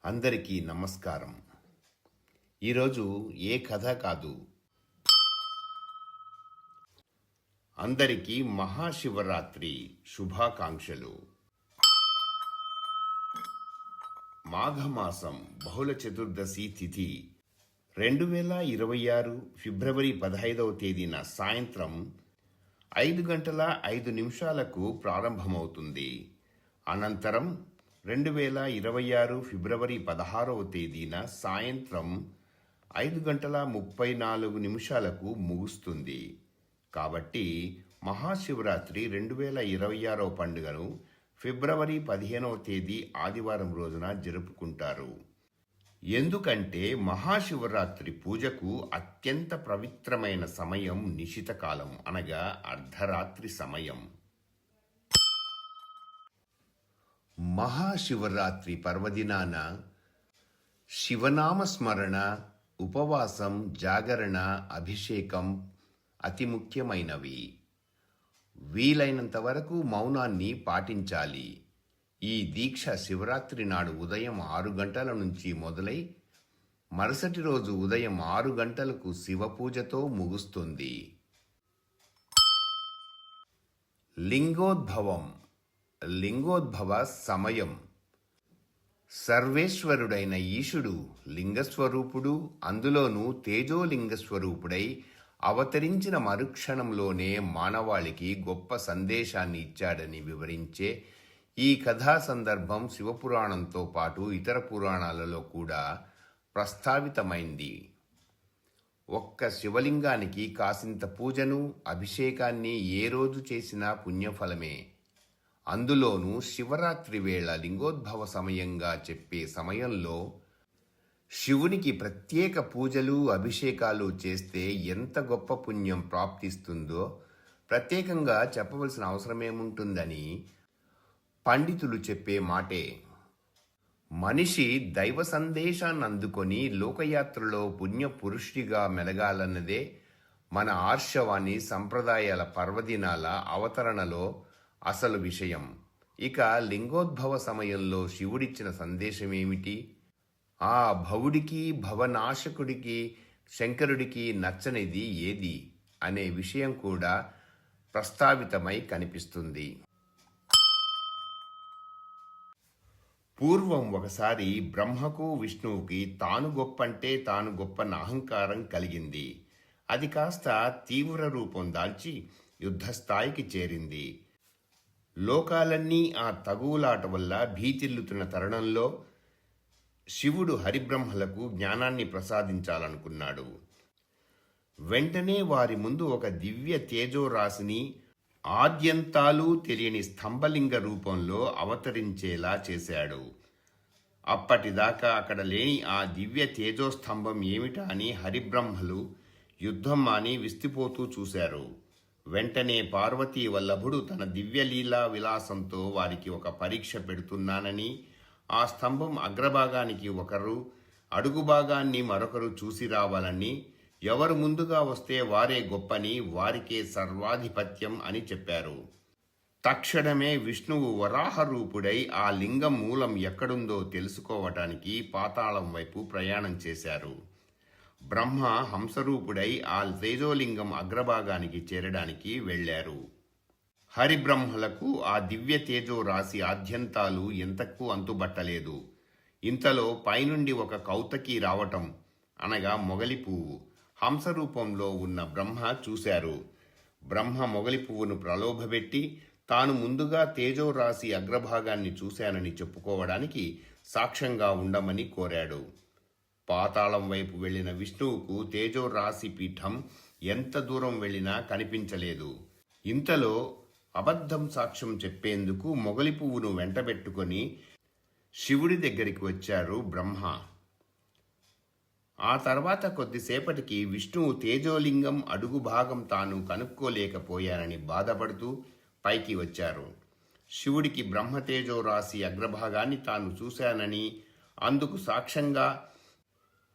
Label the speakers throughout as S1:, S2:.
S1: అందరికీ నమస్కారం. ఈరోజు ఏ కథ కాదు, అందరికీ మహాశివరాత్రి శుభాకాంక్షలు. మాఘమాసం బహుళ చతుర్దశి తిథి 2026 ఫిబ్రవరి 15వ తేదీన సాయంత్రం 5:05 ప్రారంభమవుతుంది. అనంతరం 2026 ఫిబ్రవరి 16వ తేదీన సాయంత్రం 5:34 ముగుస్తుంది. కాబట్టి మహాశివరాత్రి 2026 పండుగను ఫిబ్రవరి 15వ తేదీ ఆదివారం రోజున జరుపుకుంటారు. ఎందుకంటే మహాశివరాత్రి పూజకు అత్యంత పవిత్రమైన సమయం నిశితకాలం, అనగా అర్ధరాత్రి సమయం. మహాశివరాత్రి పర్వదినాన శివనామ స్మరణ, ఉపవాసం, జాగరణ, అభిషేకం అతి ముఖ్యమైనవి. వీలైనంత వరకు మౌనాన్ని పాటించాలి. ఈ దీక్ష శివరాత్రి నాడు ఉదయం 6 గంటల నుంచి మొదలై మరుసటి రోజు ఉదయం 6 గంటలకు శివపూజతో ముగుస్తుంది. లింగోద్భవ సమయం. సర్వేశ్వరుడైన ఈశుడు లింగస్వరూపుడు, అందులోనూ తేజోలింగస్వరూపుడై అవతరించిన మరుక్షణంలోనే మానవాళికి గొప్ప సందేశాన్ని ఇచ్చాడని వివరించే ఈ కథా సందర్భం శివపురాణంతో పాటు ఇతర పురాణాలలో కూడా ప్రస్తావితమైంది. ఒక్క శివలింగానికి కాసింత పూజను, అభిషేకాన్ని ఏ రోజు చేసినా పుణ్యఫలమే. అందులోనూ శివరాత్రి వేళ లింగోద్భవ సమయంగా చెప్పే సమయంలో శివునికి ప్రత్యేక పూజలు, అభిషేకాలు చేస్తే ఎంత గొప్ప పుణ్యం ప్రాప్తిస్తుందో ప్రత్యేకంగా చెప్పవలసిన అవసరమేముంటుందని పండితులు చెప్పే మాటే. మనిషి దైవ సందేశాన్ని అందుకొని లోకయాత్రలో పుణ్యపురుషుడిగా మెలగాలన్నదే మన ఆర్షవాణి సంప్రదాయాల పర్వదినాల అవతరణలో అసలు విషయం. ఇక లింగోద్భవ సమయంలో శివుడిచ్చిన సందేశమేమిటి? ఆ భవుడికి, భవనాశకుడికి, శంకరుడికి నచ్చనిది ఏది అనే విషయం కూడా ప్రస్తావితమై కనిపిస్తుంది. పూర్వం ఒకసారి బ్రహ్మకు, విష్ణువుకి తాను గొప్పంటే తాను గొప్పన్న అహంకారం కలిగింది. అది కాస్త తీవ్ర రూపం దాల్చి యుద్ధస్థాయికి చేరింది. లోకాలన్నీ ఆ తగువులాట వల్ల భీతిల్లుతున్న తరుణంలో శివుడు హరిబ్రహ్మలకు జ్ఞానాన్ని ప్రసాదించాలనుకున్నాడు. వెంటనే వారి ముందు ఒక దివ్య తేజోరాశిని ఆద్యంతాలు తెలియని స్తంభలింగ రూపంలో అవతరించేలా చేశాడు. అప్పటిదాకా అక్కడ లేని ఆ దివ్య తేజోస్తంభం ఏమిటా అని హరిబ్రహ్మలు యుద్ధం మాని విస్తుపోతూ చూశారు. వెంటనే పార్వతీ వల్లభుడు తన దివ్యలీలా విలాసంతో వారికి ఒక పరీక్ష పెడుతున్నానని, ఆ స్తంభం అగ్రభాగానికి ఒకరు, అడుగు భాగాన్ని మరొకరు చూసి రావాలని, ఎవరు ముందుగా వస్తే వారే గొప్పని, వారికే సర్వాధిపత్యం అని చెప్పారు. తక్షణమే విష్ణువు వరాహరూపుడై ఆ లింగం మూలం ఎక్కడుందో తెలుసుకోవటానికి పాతాళం వైపు ప్రయాణం చేశారు. బ్రహ్మ హంసరూపుడై ఆ తేజోలింగం అగ్రభాగానికి చేరడానికి వెళ్లారు. హరిబ్రహ్మలకు ఆ దివ్య తేజో రాశి ఆద్యంతాలు ఎంతకు అంతుబట్టలేదు. ఇంతలో పైనుండి ఒక కౌతకి రావటం, అనగా మొగలి పువ్వు, హంసరూపంలో ఉన్న బ్రహ్మ చూశారు. బ్రహ్మ మొగలి పువ్వును ప్రలోభపెట్టి తాను ముందుగా తేజోరాశి అగ్రభాగాన్ని చూశానని చెప్పుకోవడానికి సాక్ష్యంగా ఉండమని కోరాడు. పాతాళం వైపు వెళ్లిన విష్ణువుకు తేజోరాశి పీఠం ఎంత దూరం వెళ్లినా కనిపించలేదు. ఇంతలో అబద్ధం సాక్ష్యం చెప్పేందుకు మొగలి పువ్వును వెంటబెట్టుకొని శివుడి దగ్గరికి వచ్చారు బ్రహ్మ. ఆ తర్వాత కొద్దిసేపటికి విష్ణువు తేజోలింగం అడుగు భాగం తాను కనుక్కోలేకపోయానని బాధపడుతూ పైకి వచ్చారు. శివుడికి బ్రహ్మతేజో రాశి అగ్రభాగాన్ని తాను చూశానని, అందుకు సాక్ష్యంగా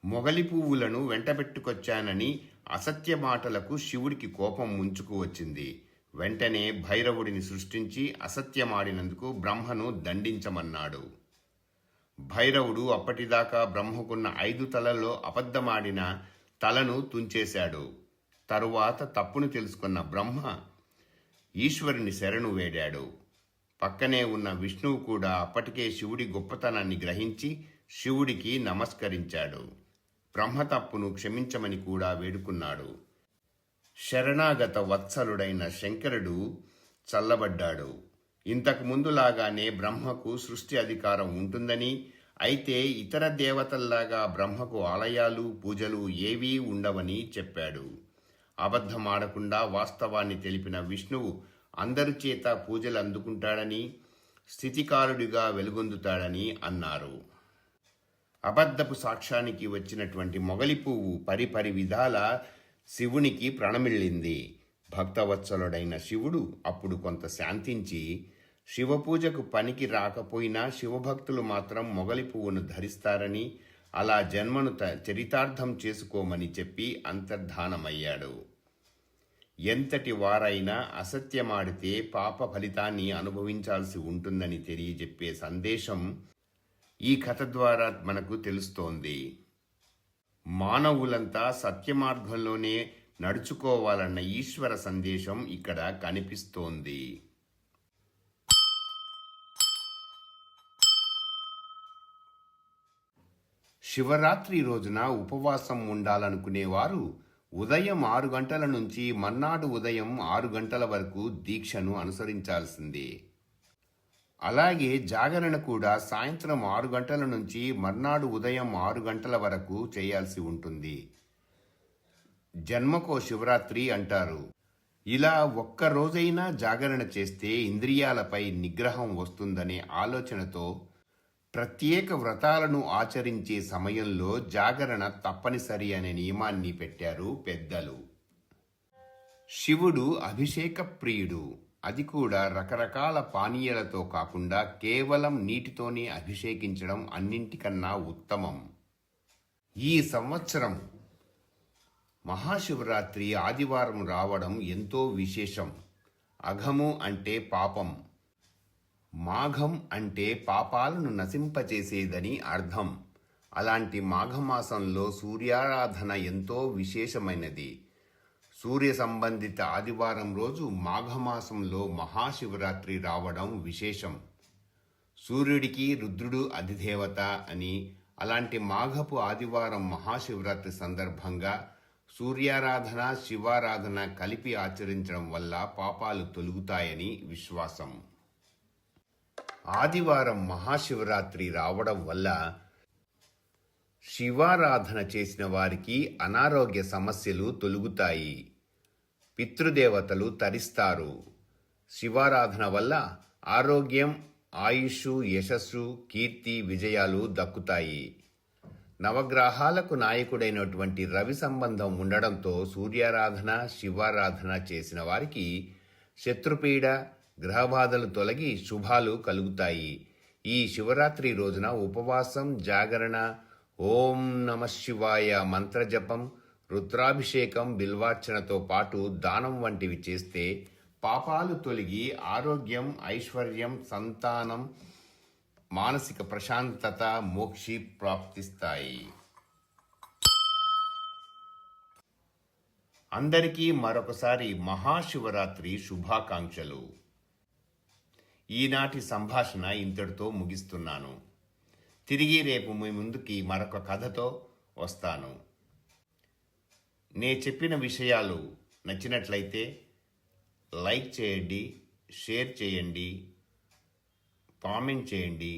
S1: మొగలి పువ్వులను వెంటబెట్టుకొచ్చానని అసత్య మాటలకు శివుడికి కోపం ముంచుకు వచ్చింది. వెంటనే భైరవుడిని సృష్టించి అసత్యమాడినందుకు బ్రహ్మను దండించమన్నాడు. భైరవుడు అప్పటిదాకా బ్రహ్మకున్న 5 తలల్లో అబద్ధమాడిన తలను తుంచేశాడు. తరువాత తప్పును తెలుసుకున్న బ్రహ్మ ఈశ్వరుని శరణు వేడాడు. పక్కనే ఉన్న విష్ణువు కూడా అప్పటికే శివుడి గొప్పతనాన్ని గ్రహించి శివుడికి నమస్కరించాడు. బ్రహ్మ తప్పును క్షమించమని కూడా వేడుకున్నాడు. శరణాగత వత్సలుడైన శంకరుడు చల్లబడ్డాడు. ఇంతకు ముందులాగానే బ్రహ్మకు సృష్టి అధికారం ఉంటుందని, అయితే ఇతర దేవతల్లాగా బ్రహ్మకు ఆలయాలు పూజలు ఏవీ ఉండవని చెప్పాడు. అబద్ధమాడకుండా వాస్తవాన్ని తెలిపిన విష్ణువు అందరి చేత పూజలు అందుకుంటాడని, స్థితికారుడిగా వెలుగొందుతాడని అన్నారు. అబద్ధపు సాక్ష్యానికి వచ్చినటువంటి మొగలి పువ్వు పరిపరి విధాల శివునికి ప్రణమిల్లింది. భక్తవత్సలుడైన శివుడు అప్పుడు కొంత శాంతించి, శివపూజకు పనికి రాకపోయినా శివభక్తులు మాత్రం మొగలి పువ్వును ధరిస్తారని, అలా జన్మను చరితార్థం చేసుకోమని చెప్పి అంతర్ధానమయ్యాడు. ఎంతటి వారైనా అసత్యమాడితే పాప ఫలితాన్ని అనుభవించాల్సి ఉంటుందని తెలియజెప్పే సందేశం ఈ కథ ద్వారా మనకు తెలుస్తోంది. మానవులంతా సత్యమార్గంలోనే నడుచుకోవాలన్న ఈశ్వర సందేశం ఇక్కడ కనిపిస్తోంది. శివరాత్రి రోజున ఉపవాసం ఉండాలనుకునేవారు ఉదయం 6 గంటల నుంచి మర్నాడు ఉదయం 6 గంటల వరకు దీక్షను అనుసరించాల్సిందే. అలాగే జాగరణ కూడా సాయంత్రం 6 గంటల నుంచి మర్నాడు ఉదయం 6 గంటల వరకు చేయాల్సి ఉంటుంది. జన్మకో శివరాత్రి అంటారు. ఇలా ఒక్క రోజైనా జాగరణ చేస్తే ఇంద్రియాలపై నిగ్రహం వస్తుందనే ఆలోచనతో ప్రత్యేక వ్రతాలను ఆచరించే సమయంలో జాగరణ తప్పనిసరి అనే నియమాన్ని పెట్టారు పెద్దలు. శివుడు అభిషేక ప్రియుడు. అది కూడా రకరకాల పానీయాలతో కాకుండా కేవలం నీటితోనే అభిషేకించడం అన్నింటికన్నా ఉత్తమం. ఈ సంవత్సరం మహాశివరాత్రి ఆదివారం రావడం ఎంతో విశేషం. అఘము అంటే పాపం, మాఘం అంటే పాపాలను నశింపచేసేదని అర్థం. అలాంటి మాఘమాసంలో సూర్యారాధన ఎంతో విశేషమైనది. సూర్య సంబంధిత ఆదివారం రోజు మాఘమాసంలో మహాశివరాత్రి రావడం విశేషం. సూర్యుడికి రుద్రుడు అధిదేవత అని, అలాంటి మాఘపు ఆదివారం మహాశివరాత్రి సందర్భంగా సూర్యారాధన శివారాధన కలిపి ఆచరించడం వల్ల పాపాలు తొలగుతాయని విశ్వాసం. ఆదివారం మహాశివరాత్రి రావడం వల్ల శివారాధన చేసిన వారికి అనారోగ్య సమస్యలు తొలగుతాయి, పితృదేవతలు తరిస్తారు. శివారాధన వల్ల ఆరోగ్యం, ఆయుష్, యశస్సు, కీర్తి, విజయాలు దక్కుతాయి. నవగ్రహాలకు నాయకుడైనటువంటి రవి సంబంధం ఉండడంతో సూర్యారాధన శివారాధన చేసిన వారికి శత్రుపీడ, గ్రహబాధలు తొలగి శుభాలు కలుగుతాయి. ఈ శివరాత్రి రోజున ఉపవాసం, జాగరణ, ఓం నమః శివాయ మంత్రజపం, రుద్రాభిషేకం, బిల్వార్చనతో పాటు దానం వంటివి చేస్తే పాపాలు తొలగి ఆరోగ్యం, ఐశ్వర్యం, సంతానం, మానసిక ప్రశాంతత, మోక్షి ప్రాప్తిస్తాయి. అందరికీ మరొకసారి మహాశివరాత్రి శుభాకాంక్షలు. ఈనాటి సంభాషణ ఇంతటితో ముగిస్తున్నాను. తిరిగి రేపు మీ ముందుకి మరొక కథతో వస్తాను. నే చెప్పిన విషయాలు నచ్చినట్లయితే లైక్ చేయండి, షేర్ చేయండి, కామెంట్ చేయండి,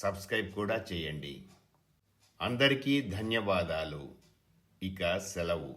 S1: సబ్స్క్రైబ్ కూడా చేయండి. అందరికీ ధన్యవాదాలు. ఇక సెలవు.